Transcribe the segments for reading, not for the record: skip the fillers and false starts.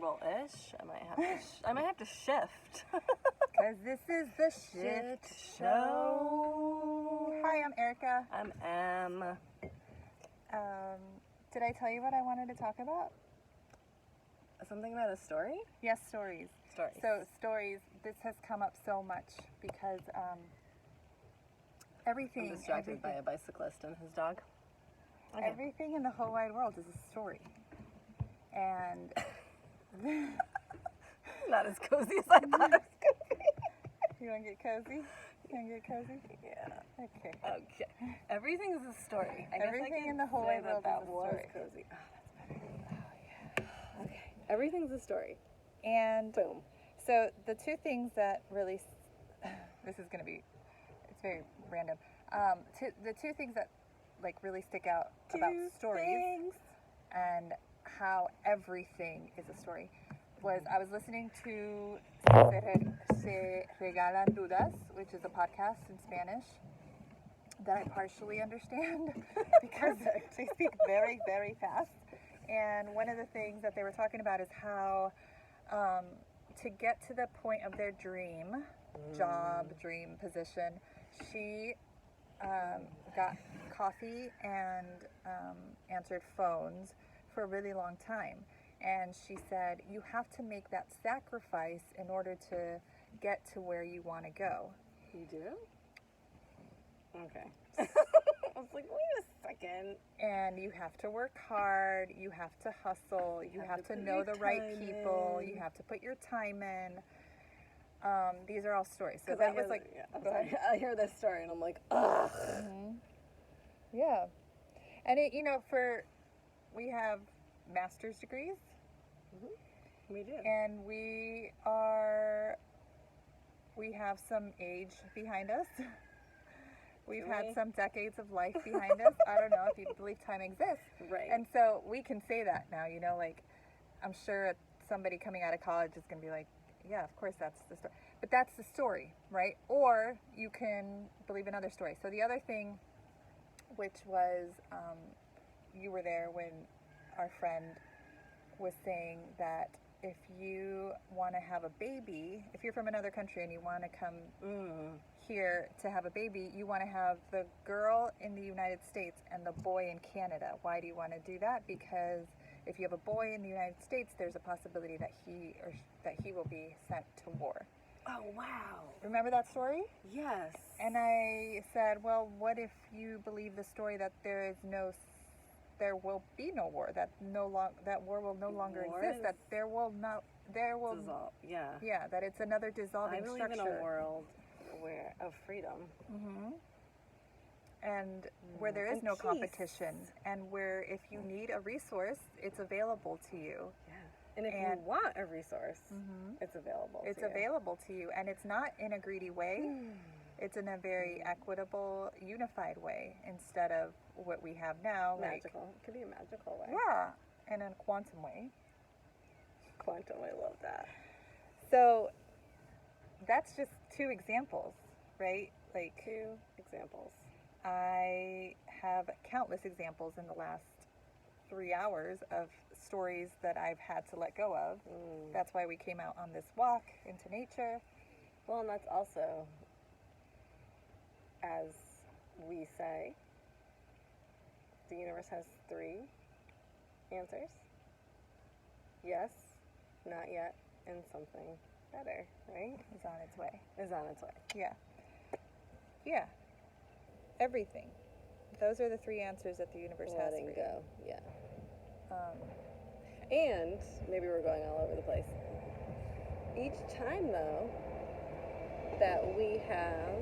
comfortable-ish. I might have to shift. Because this is the Shift Show. Hi, I'm Erica. I'm Em. Did I tell you what I wanted to talk about? Something about a story? Yes, stories. Stories. So stories, this has come up so much because everything... I'm distracted by a bicyclist and his dog. Okay. Everything in the whole wide world is a story. And... Not as cozy as I thought it was going to be. You want to get cozy? You want to get cozy? Yeah. Okay. Okay. Everything is a story. Everything in the whole wide world is a story. Cozy. Oh, that's better. Oh, yeah. Okay. Everything's a story. And Boom. so the two things that really... This is going to be... It's very random. The two things that like really stick out about stories and how everything is a story was I was listening to Se Regalan Dudas, which is a podcast in Spanish that I partially understand because they speak very, very fast. And one of the things that they were talking about is how to get to the point of their dream job, dream position, she got coffee and answered phones for a really long time. And she said, you have to make that sacrifice in order to get to where you want to go. You do? Okay. I was like, wait a second. And you have to work hard, you have to hustle, you have to know the right people, you have to put your time in. These are all stories. So that was like, I hear this story and I'm like, ugh. Mm-hmm. Yeah. And it, we have master's degrees. Mm-hmm. We do. And we have some age behind us. We've had some decades of life behind us. I don't know if you believe time exists. Right. And so we can say that now, like, I'm sure somebody coming out of college is going to be like, yeah, of course that's the story. But that's the story, right? Or you can believe another story. So the other thing, which was, you were there when our friend was saying that if you want to have a baby, if you're from another country and you want to come here to have a baby, you want to have the girl in the United States and the boy in Canada. Why do you want to do that? Because if you have a boy in the United States, there's a possibility that he will be sent to war. Oh, wow. Remember that story? Yes. And I said, well, what if you believe the story that there will be no war, that war will no longer exist, that dissolve. Yeah. Yeah, that it's another dissolving structure. I believe in a world of freedom. Mm-hmm. And where there is no peace. Competition, and where if you need a resource, it's available to you. Yeah. And if you want a resource, it's available to you. It's available to you, and it's not in a greedy way. It's in a very equitable, unified way instead of what we have now. Magical. It could be a magical way. Yeah, and in a quantum way. Quantum, I love that. So that's just two examples, right? Like 2 examples. I have countless examples in the last 3 hours of stories that I've had to let go of. That's why we came out on this walk into nature. Well, and that's also, as we say, the universe has 3 answers. Yes, not yet, and something better, right? Is on its way. Is on its way. Yeah. Yeah. Everything. Those are the 3 answers that the universe has for you. Letting go, yeah. And maybe we're going all over the place. Each time, though, that we have...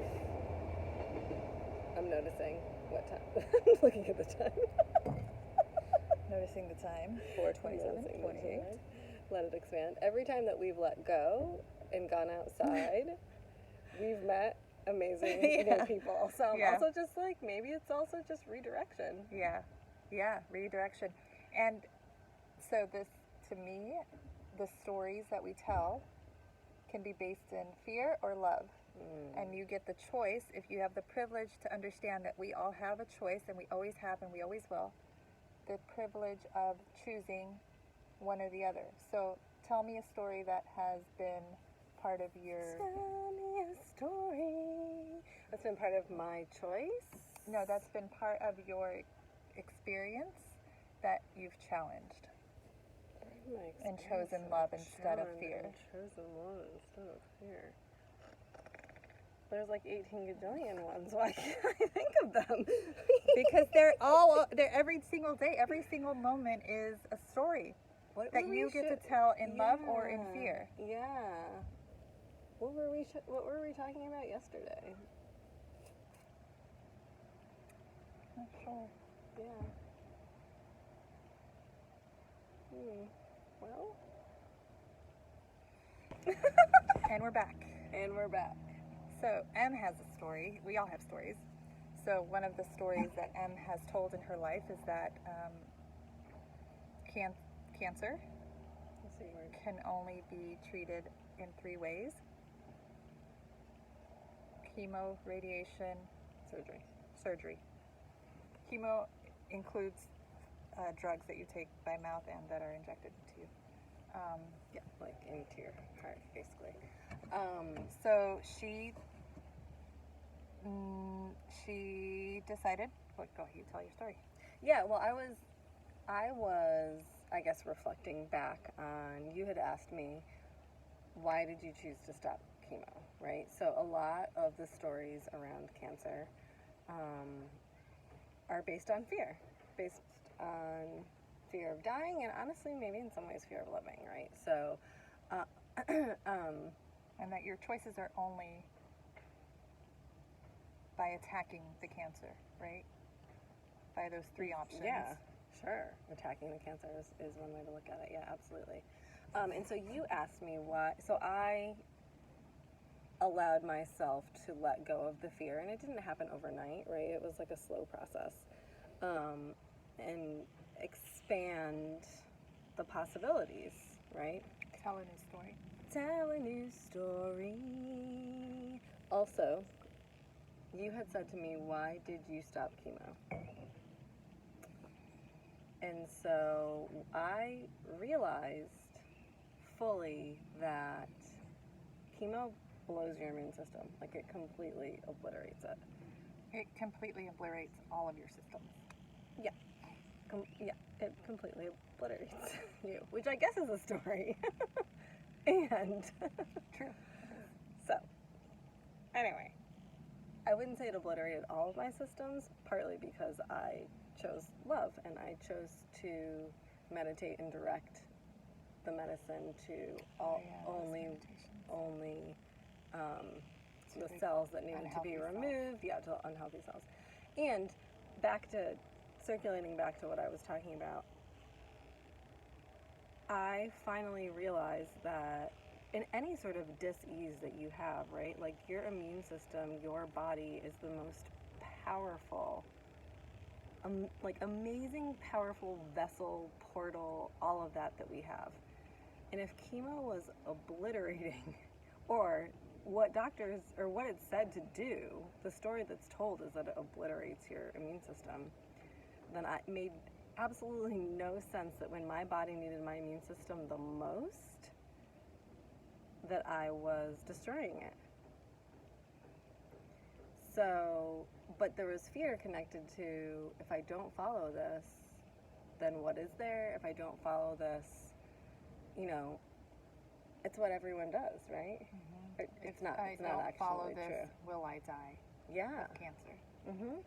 I'm noticing what time. I'm looking at the time. Noticing the time. 4:27, 28. Let it expand. Every time that we've let go and gone outside, we've met amazing new people. So I'm also just like, maybe it's also just redirection. Yeah. Yeah, redirection. And so this, to me, the stories that we tell can be based in fear or love. And you get the choice, if you have the privilege to understand that we all have a choice, and we always have and we always will, the privilege of choosing one or the other. So tell me a story that has been part of your... Tell me a story that's been part of my choice? No, that's been part of your experience that you've challenged and chosen love instead of fear. Chosen love instead of fear. There's like 18 gajillion ones. Why can't I think of them? Because they're every single day, every single moment is a story that you get to tell in love or in fear. Yeah. What were we talking about yesterday? Not sure. Yeah. Well. And we're back. And we're back. So Em has a story. We all have stories. So one of the stories that Em has told in her life is that cancer can only be treated in 3 ways: chemo, radiation, surgery. Chemo includes drugs that you take by mouth and that are injected into you. Yeah, like into your heart, basically. So she decided. Go ahead, you tell your story. Yeah, well, I was, I guess, reflecting back on, you had asked me, why did you choose to stop chemo, right? So a lot of the stories around cancer are based on fear of dying, and honestly, maybe in some ways, fear of living, right? So, and that your choices are only by attacking the cancer, right? By those 3 options. Yeah, sure. Attacking the cancer is one way to look at it. Yeah, absolutely. And so you asked me why. So I allowed myself to let go of the fear, and it didn't happen overnight, right? It was like a slow process, and expand the possibilities, right? Tell a new story. Tell a new story. Also, you had said to me, why did you stop chemo? And so I realized fully that chemo blows your immune system. Like, it completely obliterates it. It completely obliterates all of your systems. Yeah. It completely obliterates you, which I guess is a story. And true. So, anyway, I wouldn't say it obliterated all of my systems, partly because I chose love, and I chose to meditate and direct the medicine to only the cells that needed to be removed, to unhealthy cells. And circulating back to what I was talking about, I finally realized that in any sort of dis-ease that you have, right, like your immune system, your body is the most powerful, amazing, powerful vessel, portal, all of that we have. And if chemo was obliterating, or what it's said to do, the story that's told is that it obliterates your immune system, then it made absolutely no sense that when my body needed my immune system the most, that I was destroying it. So, but there was fear connected to, if I don't follow this, then what is there? If I don't follow this, it's what everyone does, right? Mm-hmm. It's not actually follow this, true. Will I die? Yeah. Of cancer. Mm-hmm.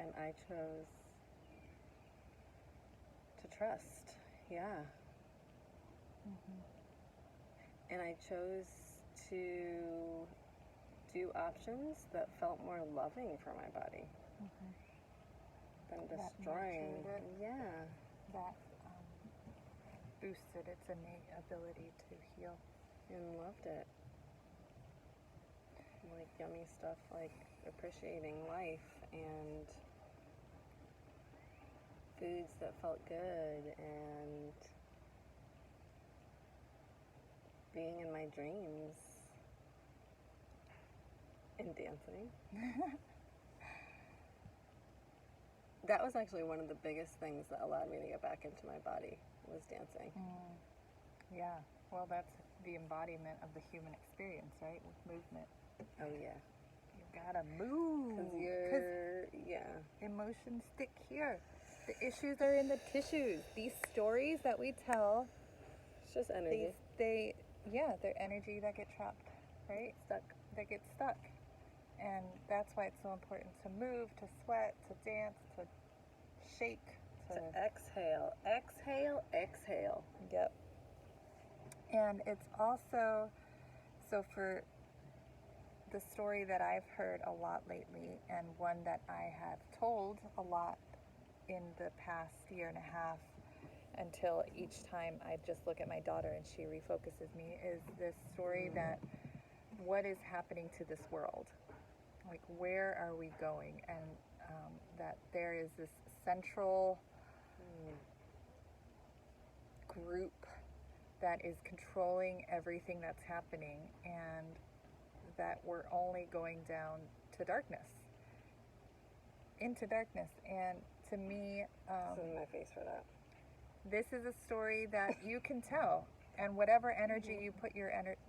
And I chose to trust. Yeah. Mm-hmm. And I chose to do options that felt more loving for my body than destroying. That boosted its innate ability to heal. And loved it. Like yummy stuff like appreciating life and foods that felt good and being in my dreams and dancing. That was actually one of the biggest things that allowed me to get back into my body was dancing. Yeah. Well, that's the embodiment of the human experience, right? With movement. Oh yeah. You gotta move. Yeah. Emotions stick here. The issues are in the tissues. These stories that we tell, It's just energy. they're energy that get trapped, right? Stuck. That get stuck. And that's why it's so important to move, to sweat, to dance, to shake, To exhale. Exhale, exhale. Yep. And it's also, so for the story that I've heard a lot lately, and one that I have told a lot in the past year and a half, until each time I just look at my daughter and she refocuses me, is this story that what is happening to this world? Like, where are we going? And that there is this central group that is controlling everything that's happening, and that we're only going down to darkness, into darkness. And to me, It's in my face for that. this is a story that you can tell, and whatever energy you put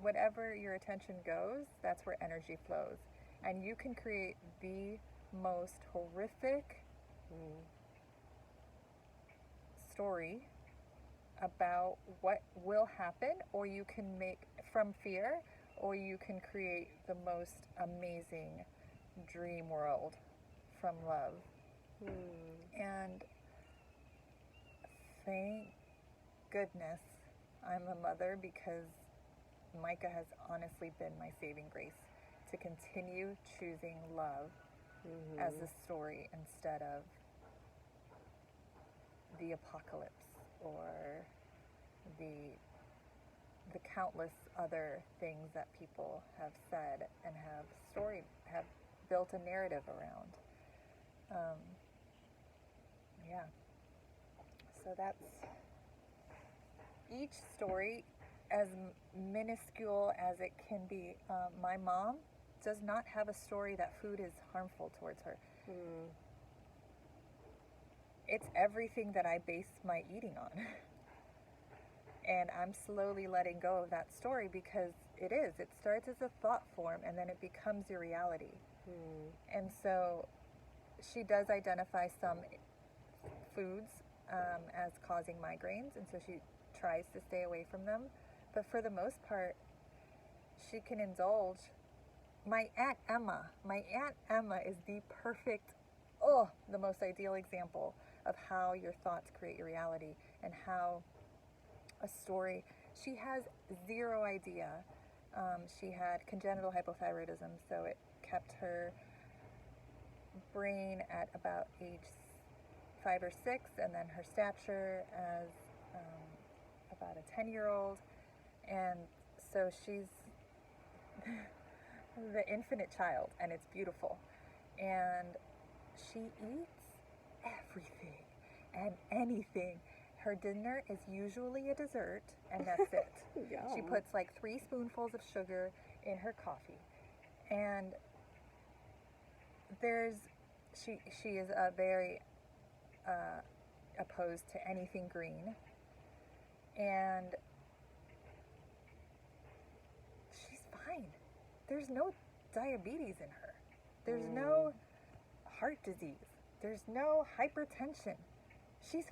whatever your attention goes, that's where energy flows, and you can create the most horrific story about what will happen, or you can make from fear, or you can create the most amazing dream world from love. And thank goodness I'm a mother, because Micah has honestly been my saving grace to continue choosing love as a story instead of the apocalypse or the countless other things that people have said and have built a narrative around. Yeah. So that's each story, as minuscule as it can be. My mom does not have a story that food is harmful towards her. It's everything that I base my eating on. And I'm slowly letting go of that story, because it starts as a thought form and then it becomes your reality. And so she does identify some foods as causing migraines, and so she tries to stay away from them. But for the most part, she can indulge. My Aunt Emma is the perfect, the most ideal example of how your thoughts create your reality, and how a story, she has zero idea. She had congenital hypothyroidism, so it kept her brain at about age 5 or 6, and then her stature as about a 10-year-old. And so she's the infinite child, and it's beautiful. And she eats everything and anything. Her dinner is usually a dessert, and that's it. She puts like 3 spoonfuls of sugar in her coffee. And she is a very opposed to anything green. And she's fine. There's no diabetes in her. There's no heart disease. There's no hypertension. She's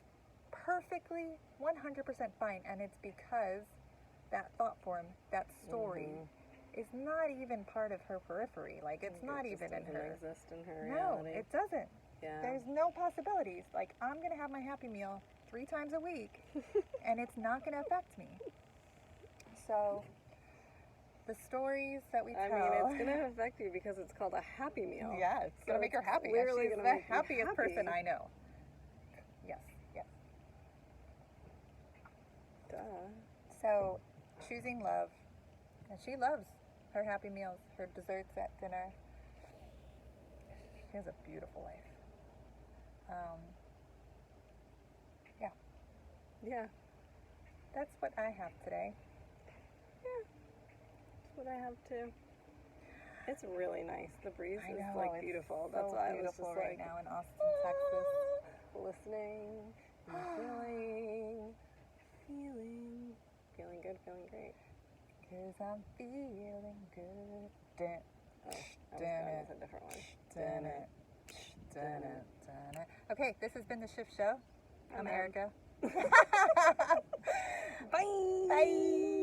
perfectly 100% fine, and it's because that thought form, that story, is not even part of her periphery. Like, it's not even in her. Exist in her No, reality. it doesn't. Yeah. There's no possibilities. Like, I'm going to have my Happy Meal 3 times a week, and it's not going to affect me. So, the stories that we tell... I mean, it's going to affect you because it's called a Happy Meal. Yeah, it's going to make her happy. Literally She's gonna the make you happiest happy. person I know. Yes, yes. Duh. So, choosing love. And she loves her Happy Meals, her desserts at dinner. She has a beautiful life. Yeah. Yeah. That's what I have today. Yeah. That's what I have too. It's really nice. The breeze I is know, like it's beautiful. So That's why I was beautiful just right like now in Austin, Texas. listening, and feeling good, feeling great. 'Cause I'm feeling good. Oh, that was a different one. Okay, this has been the Shift Show. I'm Erica. Bye. Bye.